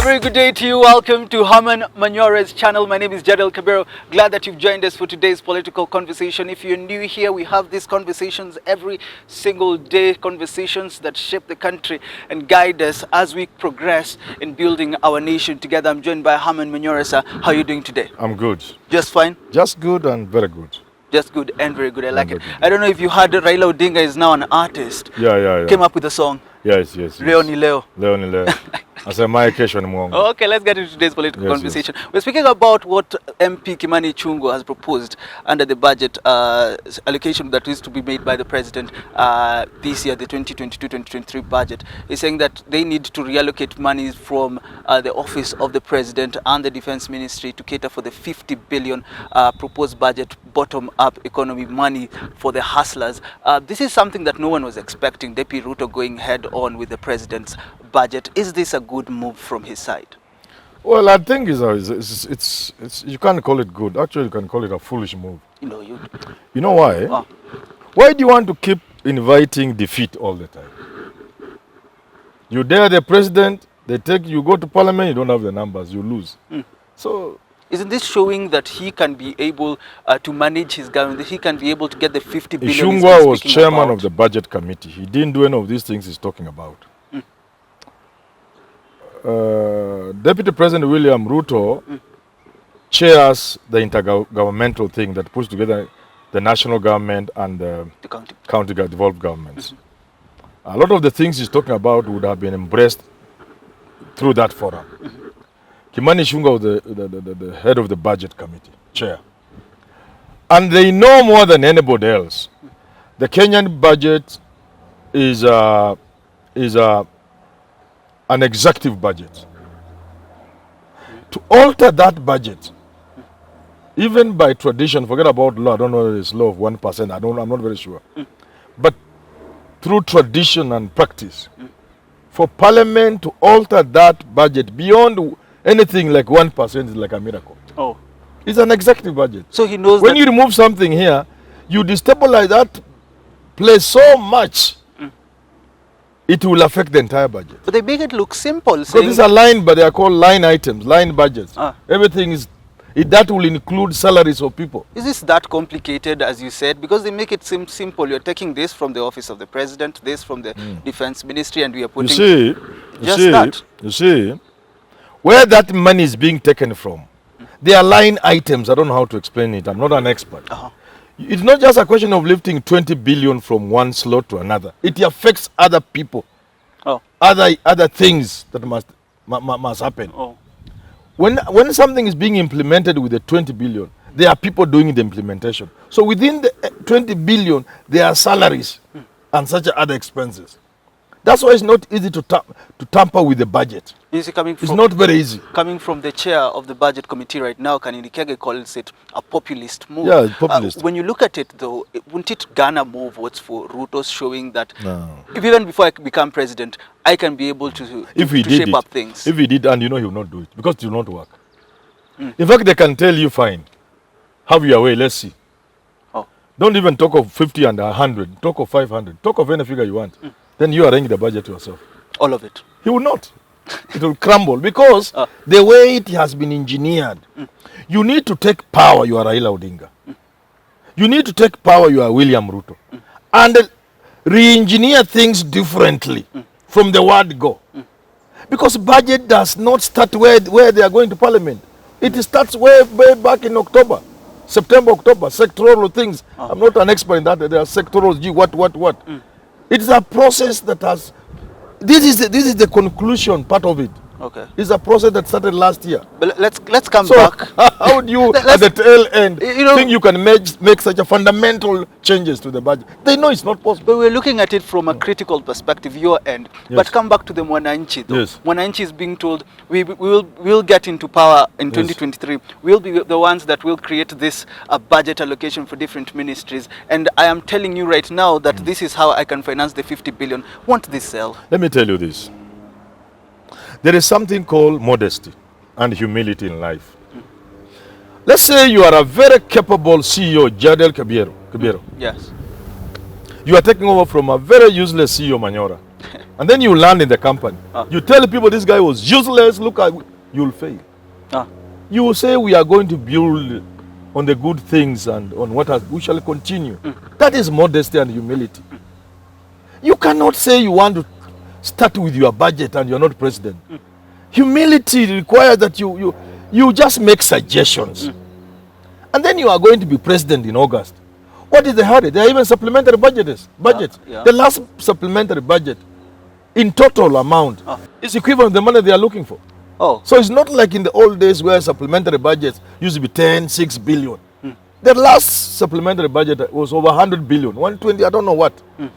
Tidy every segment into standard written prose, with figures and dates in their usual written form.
very good day to you. Welcome to Herman Manyora's channel. My name is Jadiel, Kabiro. Glad that you've joined us for today's political conversation. If you're new here, we have these conversations every single day, conversations that shape the country and guide us as we progress in building our nation together. I'm joined by Herman Manyora, sir. How are you doing today? I'm good. Just fine? Just good and very good. Just good and very good. I like it. I don't know if you heard Raila Odinga is now an artist. Yeah. Came up with a song. Yes. Leo ni Leo. I said my occasion mwongo. Okay, let's get into today's political conversation. We're speaking about what MP Kimani Ichung'wah has proposed under the budget allocation that is to be made by the president this year, the 2022-2023 budget. He's saying that they need to reallocate money from the office of the president and the defense ministry to cater for the 50 billion proposed budget bottom-up economy money for the hustlers. This is something that no one was expecting. Deputy Ruto going head-on with the president's budget. Is this a good move from his side? Well, I think it's you can't call it good. Actually, you can call it a foolish move. You know why? Why do you want to keep inviting defeat all the time? You dare the president, you go to parliament, you don't have the numbers, you lose. So isn't this showing that he can be able to manage his government, that he can be able to get the 50 billion? Ichung'wah was chairman of the budget committee. He didn't do any of these things he's talking about. Deputy President William Ruto chairs the intergovernmental thing that puts together the national government and the county devolved governments. A lot of the things he's talking about would have been embraced through that forum. Kimani Ichung'wah was the head of the budget committee, chair. And they know more than anybody else. The Kenyan budget is an executive budget. To alter that budget, even by tradition, forget about law, I don't know whether it's law of 1%, I'm not very sure. But through tradition and practice, for Parliament to alter that budget beyond anything like 1% is like a miracle. It's an executive budget. So he knows when you remove something here, you destabilize that place so much, it will affect the entire budget. But they make it look simple. So these are line, but they are called line items, line budgets. Everything is, that will include salaries of people. Is this that complicated, as you said? Because they make it seem simple. You're taking this from the office of the president, this from the defense ministry, and we are putting You see, where that money is being taken from, they are line items. I don't know how to explain it. I'm not an expert. It's not just a question of lifting 20 billion from one slot to another. It affects other people, other things that must happen. When something is being implemented with the 20 billion, there are people doing the implementation. So within the 20 billion, there are salaries and such other expenses. That's why it's not easy to tamper with the budget. It's not very easy. Coming from the chair of the budget committee right now, Kanini Kege calls it a populist move. Yeah, it's populist. When you look at it though, wouldn't it garner more votes for Ruto, showing that even before I become president, I can be able to shape up things? If he did, and you know he will not do it, because it will not work. In fact, they can tell you, fine, have your way, let's see. Don't even talk of 50 and 100, talk of 500, talk of any figure you want. Then you arrange the budget yourself. All of it? He will not. It will crumble because the way it has been engineered, you need to take power, you are Raila Odinga. You need to take power, you are William Ruto. And re-engineer things differently from the word go. Because budget does not start where they are going to parliament. It starts way back in October. September, October, sectoral things. I'm not an expert in that. There are sectorals, what. It's a process that has, this is the conclusion part of it. It's a process that started last year. But let's come back. How do you, at the tail end, think you can make such a fundamental changes to the budget? They know it's not possible. But we're looking at it from a critical perspective, your end. But come back to the Mwananchi though. Mwananchi is being told, we'll get into power in 2023. We'll be the ones that will create this budget allocation for different ministries. And I am telling you right now that this is how I can finance the 50 billion. Won't this sell? Let me tell you this. There is something called modesty and humility in life. Let's say you are a very capable CEO, Jadiel Kabiro. Yes. You are taking over from a very useless CEO, Manyora. And then you land in the company. You tell people this guy was useless, look at, you'll fail. You will say we are going to build on the good things and on what we shall continue. That is modesty and humility. You cannot say you want to start with your budget and you're not president. Humility requires that you just make suggestions. And then you are going to be president in August. What is the hurry? There are even supplementary budgets. The last supplementary budget in total amount is equivalent to the money they are looking for. So it's not like in the old days where supplementary budgets used to be 10, 6 billion. The last supplementary budget was over 100 billion, 120, I don't know what.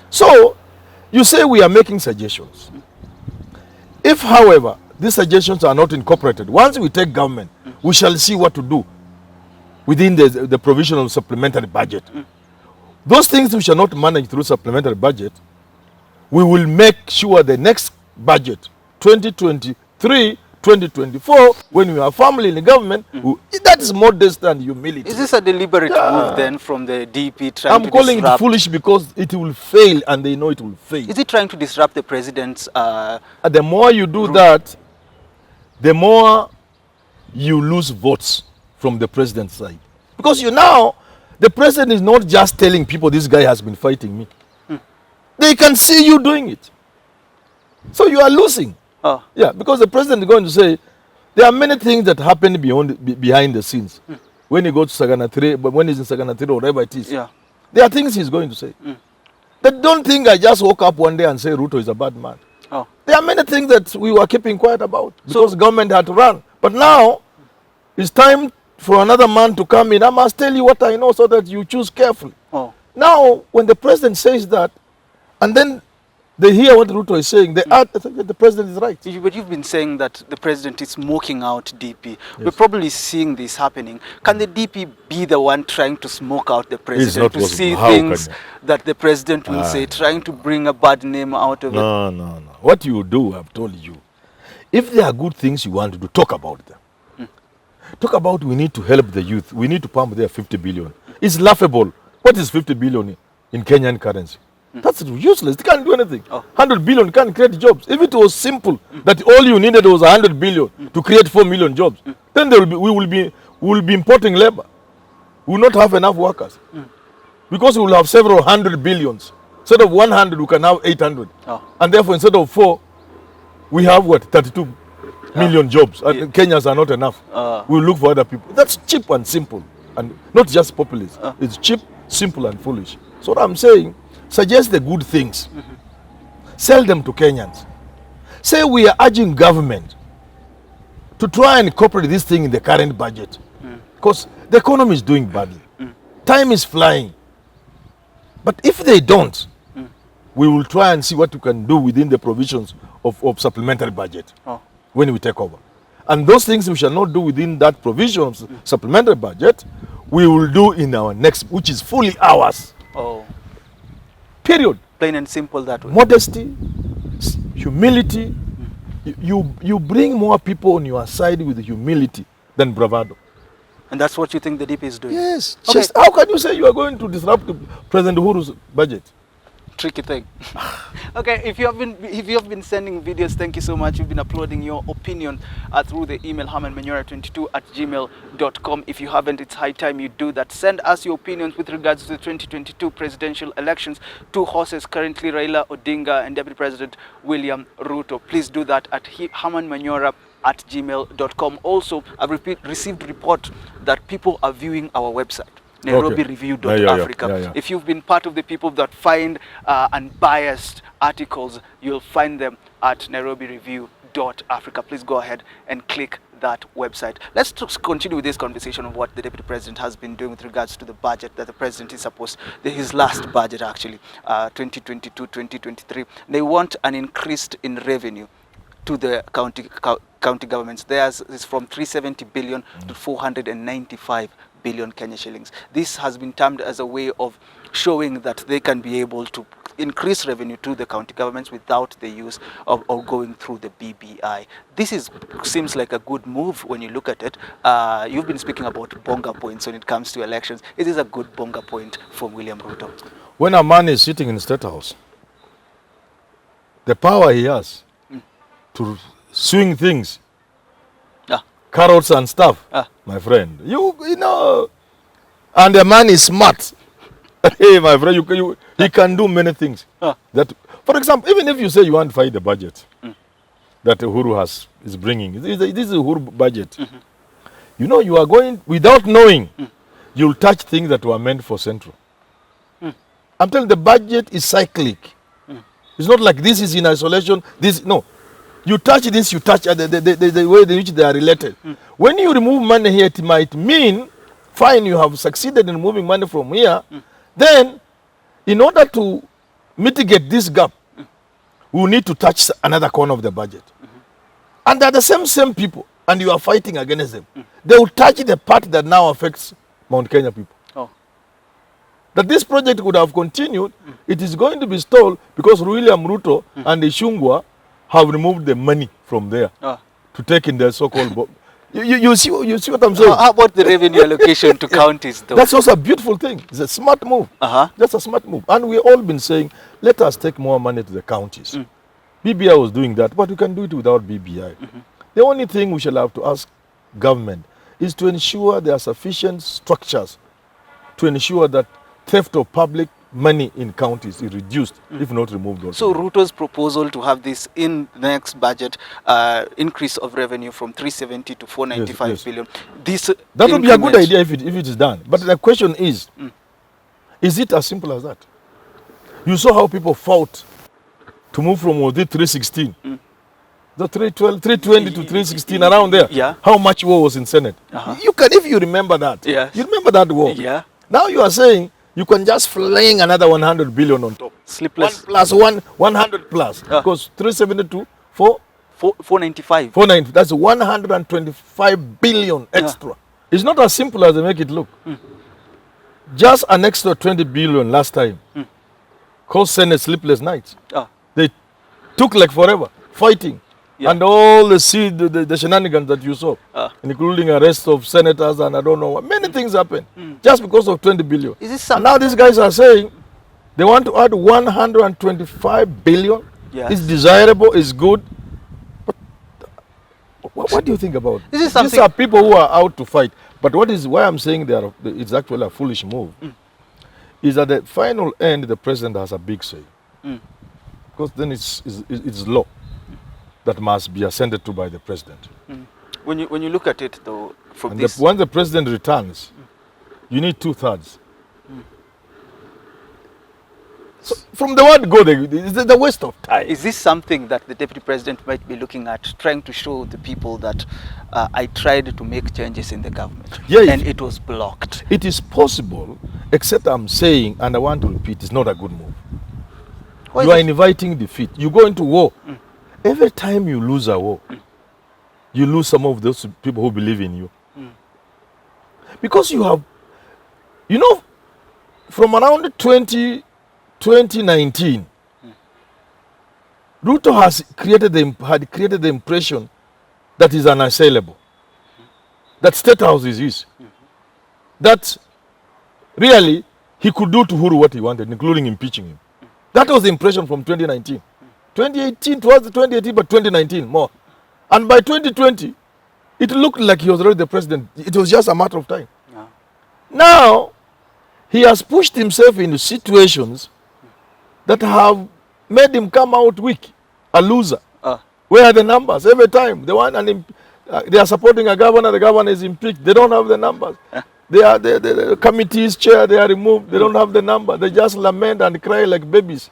So you say we are making suggestions. If, however, these suggestions are not incorporated, once we take government, we shall see what to do within the provisional supplementary budget. Those things we shall not manage through supplementary budget, we will make sure the next budget, 2023, 2024, when we are firmly in the government, that is modest and humility. Is this a deliberate move then from the DP trying to I'm calling it foolish because it will fail and they know it will fail. Is it trying to disrupt the president's... the more you do that, the more you lose votes from the president's side. Because the president is not just telling people this guy has been fighting me. They can see you doing it. So you are losing. Yeah, because the president is going to say, there are many things that happen behind the scenes. When he goes to Sagana 3, but when he's in Sagana 3 or whatever it is. There are things he's going to say. But don't think I just woke up one day and say Ruto is a bad man. There are many things that we were keeping quiet about because government had to run. But now, it's time for another man to come in. I must tell you what I know so that you choose carefully. Now, when the president says that, and then they hear what Ruto is saying, the president is right. But you've been saying that the president is smoking out DP. We're probably seeing this happening. Can the DP be the one trying to smoke out the president to see things that the president will say, trying to bring a bad name out of it? No. What you do, I've told you. If there are good things you want to do, talk about them. Talk about we need to help the youth. We need to pump their 50 billion. It's laughable. What is 50 billion in Kenyan currency? That's useless. They can't do anything. 100 billion can't create jobs. If it was simple, that all you needed was 100 billion to create 4 million jobs, then we will be importing labor. We will not have enough workers. Because we will have several hundred billions. Instead of 100, we can have 800. And therefore, instead of 4, we have 32 million jobs. And Kenyans are not enough. We will look for other people. That's cheap and simple. And not just populist. It's cheap, simple, and foolish. So what I'm saying, suggest the good things. Sell them to Kenyans. Say we are urging government to try and incorporate this thing in the current budget. Because the economy is doing badly. Time is flying. But if they don't, we will try and see what we can do within the provisions of supplementary budget when we take over. And those things we shall not do within that provision of supplementary budget, we will do in our next, which is fully ours. Period. Plain and simple that way. Modesty, humility. You bring more people on your side with humility than bravado. And that's what you think the DP is doing? Yes. Okay. How can you say you are going to disrupt President Uhuru's budget? Tricky thing. Okay, if you have been sending videos, thank you so much. You've been uploading your opinion through the email hermanmanyora22@gmail.com. If you haven't, it's high time you do that. Send us your opinions with regards to the 2022 presidential elections. 2 horses currently, Raila Odinga and Deputy President William Ruto. Please do that at hermanmanyora@gmail.com. Also, I've received report that people are viewing our website, NairobiReview.Africa. If you've been part of the people that find unbiased articles, you'll find them at NairobiReview.Africa. Please go ahead and click that website. Let's continue with this conversation of what the Deputy President has been doing with regards to the budget that the President is supposed, his last budget actually, 2022-2023. They want an increase in revenue to the county governments. Theirs is from 370 billion to 495 billion Kenya shillings. This has been termed as a way of showing that they can be able to increase revenue to the county governments without the use of going through the BBI. This seems like a good move when you look at it. You've been speaking about bonga points when it comes to elections. It is a good bonga point for William Ruto. When a man is sitting in the State House, the power he has to swing things, Ah. carrots and stuff, my friend. You know, and the man is smart. Hey, my friend, he can do many things. That, for example, even if you say you want to fight the budget that Uhuru is bringing, this is Uhuru budget. You know, you are going, without knowing, you'll touch things that were meant for Central. I'm telling you, the budget is cyclic. It's not like this is in isolation. No. You touch this, you touch the way in which they are related. When you remove money here, it might mean, fine, you have succeeded in removing money from here. Then, in order to mitigate this gap, we need to touch another corner of the budget. And they're the same people, and you are fighting against them. They will touch the part that now affects Mount Kenya people. That this project would have continued, it is going to be stalled because William Ruto and Ishungwa have removed the money from there to take in their so-called... you see what I'm saying? How about the revenue allocation to counties, though? That's also a beautiful thing. It's a smart move. That's a smart move. And we've all been saying, let us take more money to the counties. BBI was doing that, but we can do it without BBI. The only thing we shall have to ask government is to ensure there are sufficient structures to ensure that theft of public money in counties is reduced, if not removed also. So Ruto's proposal to have this in the next budget, increase of revenue from 370 to 495 billion. That would be a good idea if it is done. But the question is it as simple as that? You saw how people fought to move from 316, the 320 to 316, around there. How much war was in Senate? You can, if you remember that. You remember that war. Now you are saying you can just fling another 100 billion on top. Sleepless. 100 plus. Because 372, 495. 490. That's 125 billion extra. It's not as simple as they make it look. Just an extra 20 billion last time caused Senate sleepless nights. They took like forever fighting. And all the shenanigans that you saw, including arrest of senators and I don't know what, many things happened just because of 20 billion. And now these guys are saying they want to add 125 billion. It's desirable, it's good. But what do you think about it? These are people who are out to fight. But why I'm saying it's actually a foolish move is at the final end, the president has a big say. Because then it's law that must be ascended to by the president. When you look at it, though, from and this... when the president returns, you need 2/3. So from the word go, it's the waste of time. Is this something that the deputy president might be looking at, trying to show the people that I tried to make changes in the government, and it was blocked? It is possible, except I'm saying, and I want to repeat, it's not a good move. You are inviting defeat. You go into war. Every time you lose a war, you lose some of those people who believe in you. Because you have, from around 2019, Ruto had created the impression that is unassailable, that State House is his, that really he could do to Uhuru what he wanted, including impeaching him. That was the impression from 2019. 2018, it was 2018, but 2019 more. And by 2020, it looked like he was already the president. It was just a matter of time. Now, he has pushed himself into situations that have made him come out weak, a loser. Where are the numbers? Every time they are supporting a governor, the governor is impeached. They don't have the numbers. The committee's chair, they are removed. They don't have the number. They just lament and cry like babies.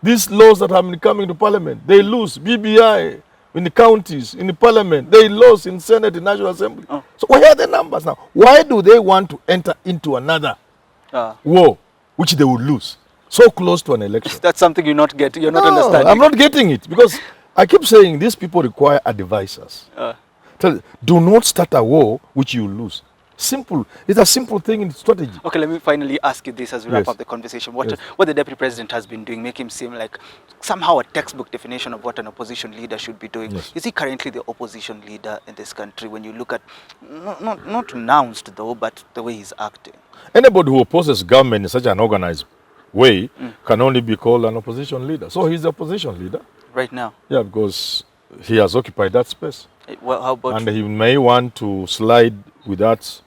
These laws that have been coming to parliament, they lose. BBI in the counties, in the parliament, they lose in Senate, in National Assembly. So where are the numbers now? Why do they want to enter into another war, which they would lose? So close to an election. That's something you're not understanding. I'm not getting it, because I keep saying these people require advisors. Do not start a war which you lose. Simple. It's a simple thing in strategy. Okay, let me finally ask you this as we wrap up the conversation. What the deputy president has been doing make him seem like somehow a textbook definition of what an opposition leader should be doing. Is he currently the opposition leader in this country when you look at, not announced though, but the way he's acting? Anybody who opposes government in such an organized way can only be called an opposition leader. So he's the opposition leader. Right now. Yeah, because he has occupied that space. Well, how about... And he may want to slide with that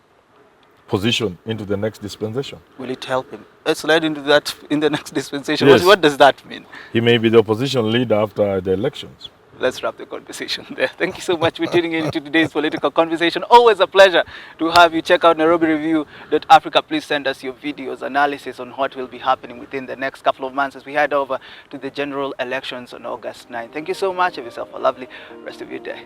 position into the next dispensation. Will it help him? Slide into that in the next dispensation. Yes. What does that mean? He may be the opposition leader after the elections. Let's wrap the conversation there. Thank you so much for tuning in to today's political conversation. Always a pleasure to have you. Check out NairobiReview.Africa. Please send us your videos, analysis on what will be happening within the next couple of months as we head over to the general elections on August 9th. Thank you so much. Have yourself a lovely rest of your day.